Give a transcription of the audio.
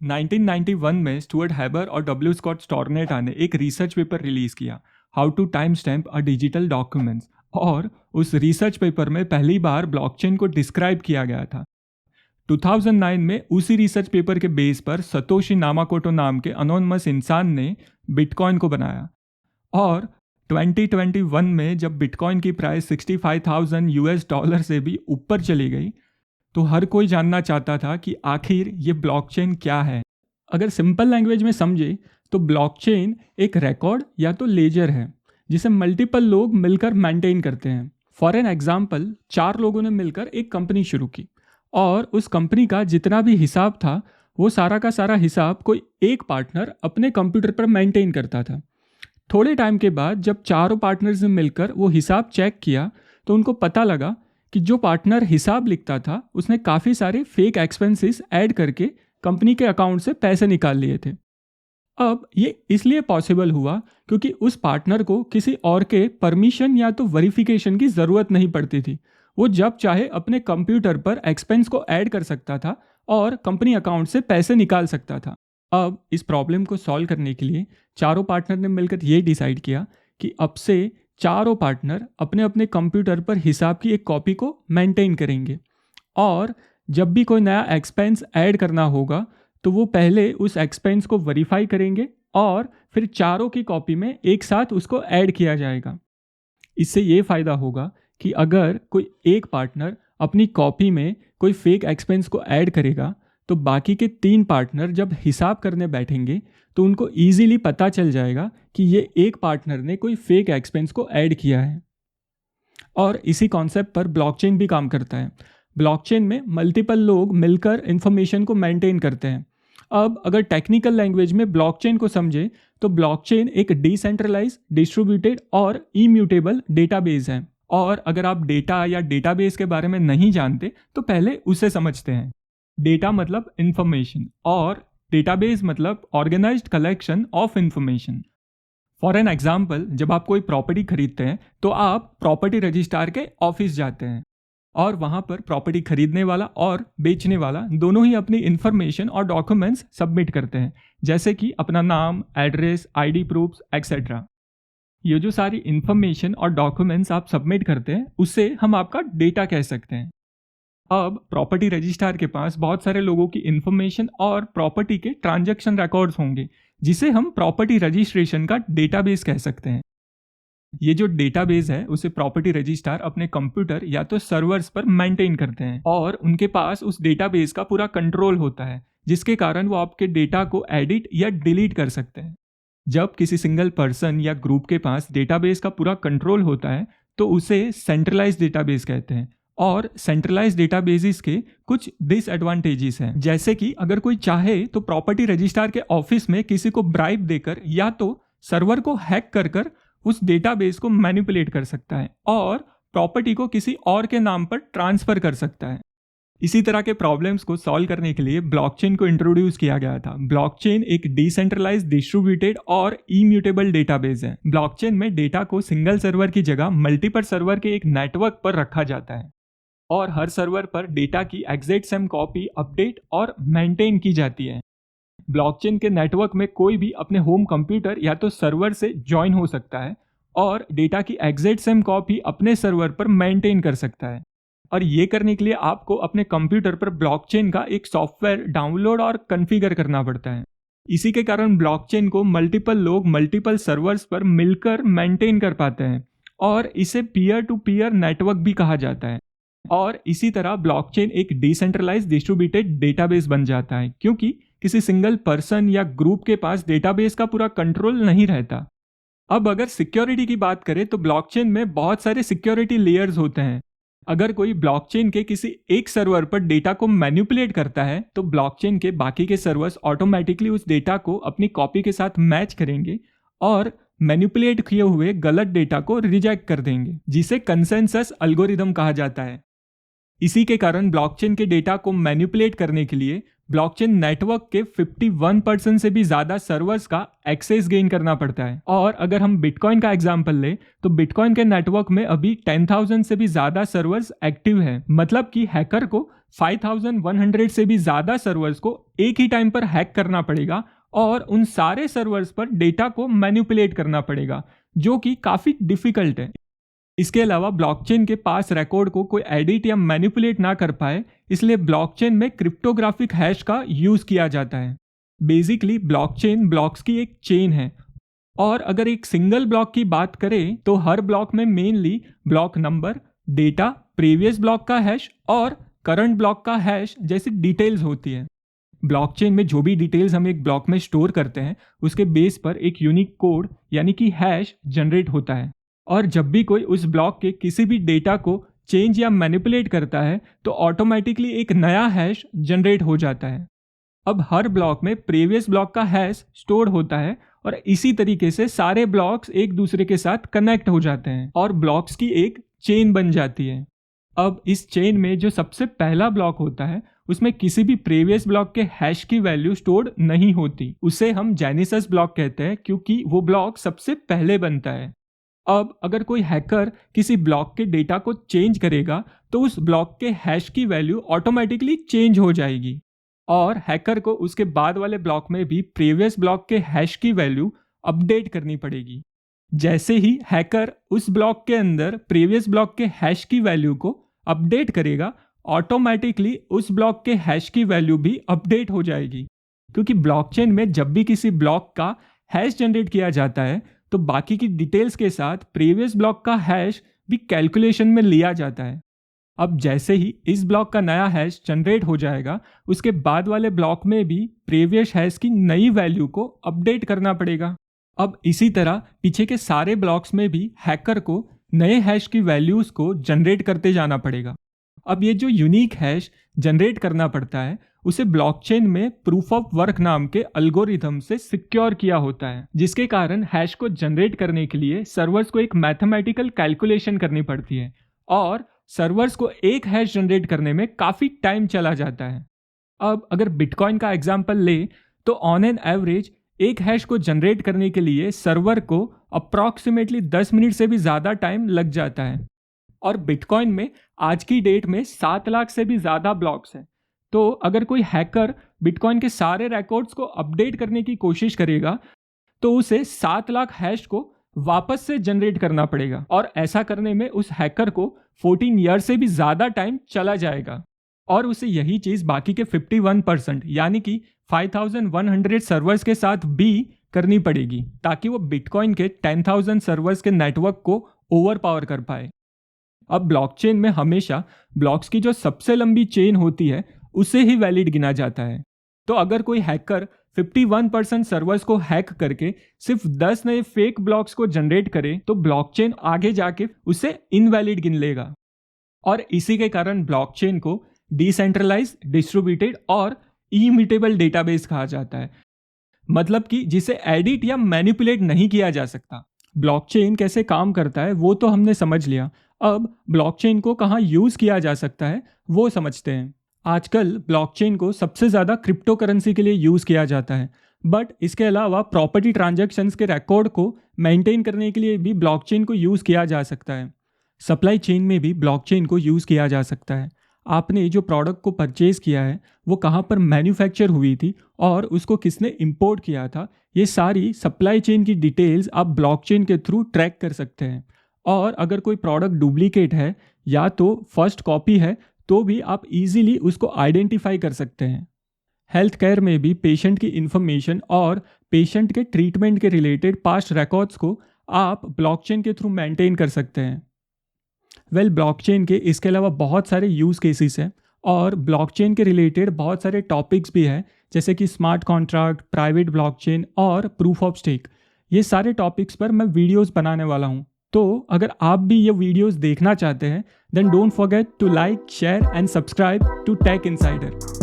1991 में Stuart Haber और W Scott Stornetta ने एक रिसर्च पेपर रिलीज किया, how to time stamp a digital documents, और उस रिसर्च पेपर में पहली बार ब्लॉकचेन को डिस्क्राइब किया गया था। 2009 में उसी रिसर्च पेपर के बेस पर सतोशी नामाकोटो नाम के अनोनिमस इंसान ने बिटकॉइन को बनाया, और 2021 में जब बिटकॉइन की प्राइस 65,000 यूएस डॉलर से भी ऊपर चली गई तो हर कोई जानना चाहता था कि आखिर ये ब्लॉकचेन क्या है। अगर सिंपल लैंग्वेज में समझे तो ब्लॉकचेन एक रिकॉर्ड या तो लेजर है जिसे मल्टीपल लोग मिलकर मेंटेन करते हैं। फॉर एन एग्जाम्पल, 4 लोगों ने मिलकर एक कंपनी शुरू की और उस कंपनी का जितना भी हिसाब था वो सारा का सारा हिसाब कोई एक पार्टनर अपने कंप्यूटर पर मेंटेन करता था। थोड़े टाइम के बाद जब चारों पार्टनर्स ने मिलकर वो हिसाब चेक किया तो उनको पता लगा कि जो पार्टनर हिसाब लिखता था उसने काफ़ी सारे फेक एक्सपेंसेस ऐड करके कंपनी के अकाउंट से पैसे निकाल लिए थे। अब ये इसलिए पॉसिबल हुआ क्योंकि उस पार्टनर को किसी और के परमिशन या तो वेरिफिकेशन की ज़रूरत नहीं पड़ती थी। वो जब चाहे अपने कंप्यूटर पर एक्सपेंस को ऐड कर सकता था और कंपनी अकाउंट से पैसे निकाल सकता था। अब इस प्रॉब्लम को सॉल्व करने के लिए चारों पार्टनर ने मिलकर ये डिसाइड किया कि अब से चारों पार्टनर अपने अपने कंप्यूटर पर हिसाब की एक कॉपी को मेंटेन करेंगे, और जब भी कोई नया एक्सपेंस ऐड करना होगा तो वो पहले उस एक्सपेंस को वेरीफाई करेंगे और फिर चारों की कॉपी में एक साथ उसको ऐड किया जाएगा। इससे ये फ़ायदा होगा कि अगर कोई एक पार्टनर अपनी कॉपी में कोई फेक एक्सपेंस को ऐड करेगा तो बाकी के 3 पार्टनर जब हिसाब करने बैठेंगे तो उनको ईजिली पता चल जाएगा कि ये एक पार्टनर ने कोई फेक एक्सपेंस को ऐड किया है। और इसी कॉन्सेप्ट पर ब्लॉकचेन भी काम करता है। ब्लॉकचेन में मल्टीपल लोग मिलकर इंफॉर्मेशन को मेंटेन करते हैं। अब अगर टेक्निकल लैंग्वेज में ब्लॉकचेन को समझे तो ब्लॉकचेन एक डिसेंट्रलाइज, डिस्ट्रीब्यूटेड और इम्यूटेबल डेटाबेस है। और अगर आप डेटा या डेटाबेस के बारे में नहीं जानते तो पहले उसे समझते हैं। डेटा मतलब इंफॉर्मेशन और डेटाबेस मतलब organised collection of information. For an example, जब आप कोई प्रॉपर्टी खरीदते हैं तो आप प्रॉपर्टी रजिस्ट्रार के ऑफिस जाते हैं और वहाँ पर प्रॉपर्टी खरीदने वाला और बेचने वाला दोनों ही अपनी इन्फॉर्मेशन और डॉक्यूमेंट्स सबमिट करते हैं, जैसे कि अपना नाम, एड्रेस, आईडी प्रूफ्स एक्सेट्रा। ये जो सारी इन्फॉर्मेशन और डॉक्यूमेंट्स आप सबमिट करते हैं उससे हम आपका डेटा कह सकते हैं। अब प्रॉपर्टी रजिस्ट्रार के पास बहुत सारे लोगों की इन्फॉर्मेशन और प्रॉपर्टी के ट्रांजैक्शन रिकॉर्ड्स होंगे जिसे हम प्रॉपर्टी रजिस्ट्रेशन का डेटाबेस कह सकते हैं। ये जो डेटाबेस है उसे प्रॉपर्टी रजिस्ट्रार अपने कंप्यूटर या तो सर्वर्स पर मेंटेन करते हैं और उनके पास उस डेटाबेस का पूरा कंट्रोल होता है, जिसके कारण वो आपके डेटा को एडिट या डिलीट कर सकते हैं। जब किसी सिंगल पर्सन या ग्रुप के पास डेटाबेस का पूरा कंट्रोल होता है तो उसे सेंट्रलाइज डेटाबेस कहते हैं। और सेंट्रलाइज डेटाबेसेस के कुछ डिसएडवांटेजेस हैं, जैसे कि अगर कोई चाहे तो प्रॉपर्टी रजिस्ट्रार ऑफिस में किसी को ब्राइब देकर या तो सर्वर को हैक कर उस डेटाबेस को मैनिपुलेट कर सकता है और प्रॉपर्टी को किसी और के नाम पर ट्रांसफर कर सकता है। इसी तरह के प्रॉब्लम्स को सॉल्व करने के लिए ब्लॉकचेन को इंट्रोड्यूस किया गया था। ब्लॉकचेन एक डिसेंट्रलाइज्ड, डिस्ट्रीब्यूटेड और इम्यूटेबल डेटाबेस है। ब्लॉकचेन में डेटा को सिंगल सर्वर की जगह मल्टीपल सर्वर के एक नेटवर्क पर रखा जाता है और हर सर्वर पर डेटा की एग्जैक्ट सेम कॉपी अपडेट और मेंटेन की जाती है। ब्लॉकचेन के नेटवर्क में कोई भी अपने होम कंप्यूटर या तो सर्वर से ज्वाइन हो सकता है और डेटा की एग्जैक्ट सेम कॉपी अपने सर्वर पर मेंटेन कर सकता है। और ये करने के लिए आपको अपने कंप्यूटर पर ब्लॉकचेन का एक सॉफ्टवेयर डाउनलोड और कॉन्फ़िगर करना पड़ता है। इसी के कारण ब्लॉकचेन को मल्टीपल लोग मल्टीपल सर्वर्स पर मिलकर मेंटेन कर पाते हैं और इसे पीयर टू पीयर नेटवर्क भी कहा जाता है। और इसी तरह ब्लॉकचेन एक डिसेंट्रलाइज्ड, डिस्ट्रीब्यूटेड डेटाबेस बन जाता है क्योंकि किसी सिंगल पर्सन या ग्रुप के पास डेटाबेस का पूरा कंट्रोल नहीं रहता। अब अगर सिक्योरिटी की बात करें तो ब्लॉकचेन में बहुत सारे सिक्योरिटी लेयर्स होते हैं। अगर कोई ब्लॉकचेन के किसी एक सर्वर पर डेटा को मैनिपुलेट करता है तो ब्लॉकचेन के बाकी के सर्वर्स ऑटोमेटिकली उस डेटा को अपनी कॉपी के साथ मैच करेंगे और मैनिपुलेट किए हुए गलत डेटा को रिजेक्ट कर देंगे, जिसे कंसेंसस एल्गोरिदम कहा जाता है। इसी के कारण ब्लॉकचेन के डेटा को मैनिपुलेट करने के लिए ब्लॉकचेन नेटवर्क के 51% से भी ज़्यादा सर्वर्स का एक्सेस गेन करना पड़ता है। और अगर हम बिटकॉइन का एग्जांपल लें तो बिटकॉइन के नेटवर्क में अभी 10,000 से भी ज़्यादा सर्वर्स एक्टिव हैं। मतलब कि हैकर को 5,100 से भी ज़्यादा सर्वर्स को एक ही टाइम पर हैक करना पड़ेगा और उन सारे सर्वर्स पर डेटा को मैनिपुलेट करना पड़ेगा, जो कि काफ़ी डिफ़िकल्ट है। इसके अलावा ब्लॉकचेन के पास रिकॉर्ड को कोई एडिट या मैनिपुलेट ना कर पाए, इसलिए ब्लॉकचेन में क्रिप्टोग्राफिक हैश का यूज़ किया जाता है। बेसिकली ब्लॉकचेन ब्लॉक्स की एक चेन है और अगर एक सिंगल ब्लॉक की बात करें तो हर ब्लॉक में mainly block number, data, previous block का हैश और करंट ब्लॉक का हैश जैसी डिटेल्स होती है। ब्लॉकचेन में जो भी डिटेल्स हम एक ब्लॉक में स्टोर करते हैं उसके बेस पर एक यूनिक कोड यानी कि हैश जनरेट होता है और जब भी कोई उस ब्लॉक के किसी भी डेटा को चेंज या मैनिपुलेट करता है तो ऑटोमेटिकली एक नया हैश जनरेट हो जाता है। अब हर ब्लॉक में प्रीवियस ब्लॉक का हैश स्टोर होता है और इसी तरीके से सारे ब्लॉक्स एक दूसरे के साथ कनेक्ट हो जाते हैं और ब्लॉक्स की एक चेन बन जाती है। अब इस चेन में जो सबसे पहला ब्लॉक होता है उसमें किसी भी प्रीवियस ब्लॉक के हैश की वैल्यू स्टोर्ड नहीं होती। उसे हम जेनेसिस ब्लॉक कहते हैं क्योंकि वो ब्लॉक सबसे पहले बनता है। अब अगर कोई हैकर किसी ब्लॉक के डेटा को चेंज करेगा तो उस ब्लॉक के हैश की वैल्यू ऑटोमेटिकली चेंज हो जाएगी और हैकर को उसके बाद वाले ब्लॉक में भी प्रीवियस ब्लॉक के हैश की वैल्यू अपडेट करनी पड़ेगी। जैसे ही हैकर उस ब्लॉक के अंदर प्रीवियस ब्लॉक के हैश की वैल्यू को अपडेट करेगा, ऑटोमेटिकली उस ब्लॉक के हैश की वैल्यू भी अपडेट हो जाएगी। क्योंकि ब्लॉकचेन में जब भी किसी ब्लॉक का हैश जनरेट किया जाता है तो बाकी की डिटेल्स के साथ प्रीवियस ब्लॉक का हैश भी कैलकुलेशन में लिया जाता है। अब जैसे ही इस ब्लॉक का नया हैश जनरेट हो जाएगा उसके बाद वाले ब्लॉक में भी प्रीवियस हैश की नई वैल्यू को अपडेट करना पड़ेगा। अब इसी तरह पीछे के सारे ब्लॉक्स में भी हैकर को नए हैश की वैल्यूज को जनरेट करते जाना पड़ेगा। अब ये जो यूनिक हैश जनरेट करना पड़ता है उसे ब्लॉकचेन में प्रूफ ऑफ वर्क नाम के एल्गोरिथम से सिक्योर किया होता है, जिसके कारण हैश को जनरेट करने के लिए सर्वर्स को एक मैथमेटिकल कैलकुलेशन करनी पड़ती है और सर्वर्स को एक हैश जनरेट करने में काफ़ी टाइम चला जाता है। अब अगर बिटकॉइन का एग्जाम्पल ले तो ऑन एन एवरेज एक हैश को जनरेट करने के लिए सर्वर को अप्रॉक्सीमेटली 10 मिनट से भी ज़्यादा टाइम लग जाता है और बिटकॉइन में आज की डेट में 7 लाख से भी ज़्यादा ब्लॉक्स हैं। तो अगर कोई हैकर बिटकॉइन के सारे रिकॉर्ड्स को अपडेट करने की कोशिश करेगा तो उसे 7 लाख हैश को वापस से जनरेट करना पड़ेगा और ऐसा करने में उस हैकर को 14 ईयर से भी ज़्यादा टाइम चला जाएगा और उसे यही चीज़ बाकी के 51% यानी कि 5,100 सर्वर्स के साथ भी करनी पड़ेगी ताकि वो बिटकॉइन के 10,000 सर्वर्स के नेटवर्क को ओवर पावर कर पाए। अब ब्लॉकचेन में हमेशा ब्लॉक्स की जो सबसे लंबी चेन होती है उसे ही वैलिड गिना जाता है। तो अगर कोई हैकर 51% सर्वर्स को हैक करके सिर्फ 10 नए फेक ब्लॉक्स को जनरेट करे तो ब्लॉकचेन आगे जाके उसे इनवैलिड गिन लेगा और इसी के कारण ब्लॉकचेन को डिसेंट्रलाइज्ड, डिस्ट्रीब्यूटेड और इम्यूटेबल डेटाबेस कहा जाता है। मतलब कि जिसे एडिट या मैनिपुलेट नहीं किया जा सकता। ब्लॉकचेन कैसे काम करता है वो तो हमने समझ लिया। अब ब्लॉकचेन को कहाँ यूज़ किया जा सकता है वो समझते हैं। आजकल ब्लॉकचेन को सबसे ज़्यादा क्रिप्टो करेंसी के लिए यूज़ किया जाता है, बट इसके अलावा प्रॉपर्टी ट्रांजैक्शंस के रिकॉर्ड को मेंटेन करने के लिए भी ब्लॉकचेन को यूज़ किया जा सकता है। सप्लाई चेन में भी ब्लॉकचेन को यूज़ किया जा सकता है। आपने जो प्रोडक्ट को परचेज़ किया है वो कहाँ पर मैन्युफैक्चर हुई थी और उसको किसने इंपोर्ट किया था, ये सारी सप्लाई चेन की डिटेल्स आप ब्लॉकचेन के थ्रू ट्रैक कर सकते हैं। और अगर कोई प्रोडक्ट डुप्लीकेट है या तो फर्स्ट कॉपी है तो भी आप इजीली उसको आइडेंटिफाई कर सकते हैं। हेल्थ केयर में भी पेशेंट की इन्फॉर्मेशन और पेशेंट के ट्रीटमेंट के रिलेटेड पास्ट रिकॉर्ड्स को आप ब्लॉकचेन के थ्रू मेंटेन कर सकते हैं। ब्लॉकचेन के इसके अलावा बहुत सारे यूज़ केसेस हैं और ब्लॉकचेन के रिलेटेड बहुत सारे टॉपिक्स भी हैं, जैसे कि स्मार्ट कॉन्ट्रैक्ट, प्राइवेट ब्लॉकचेन और प्रूफ ऑफ स्टेक। ये सारे टॉपिक्स पर मैं वीडियोस बनाने वाला हूँ। तो अगर आप भी ये वीडियोस देखना चाहते हैं then don't forget to like, share and subscribe to Tech insider.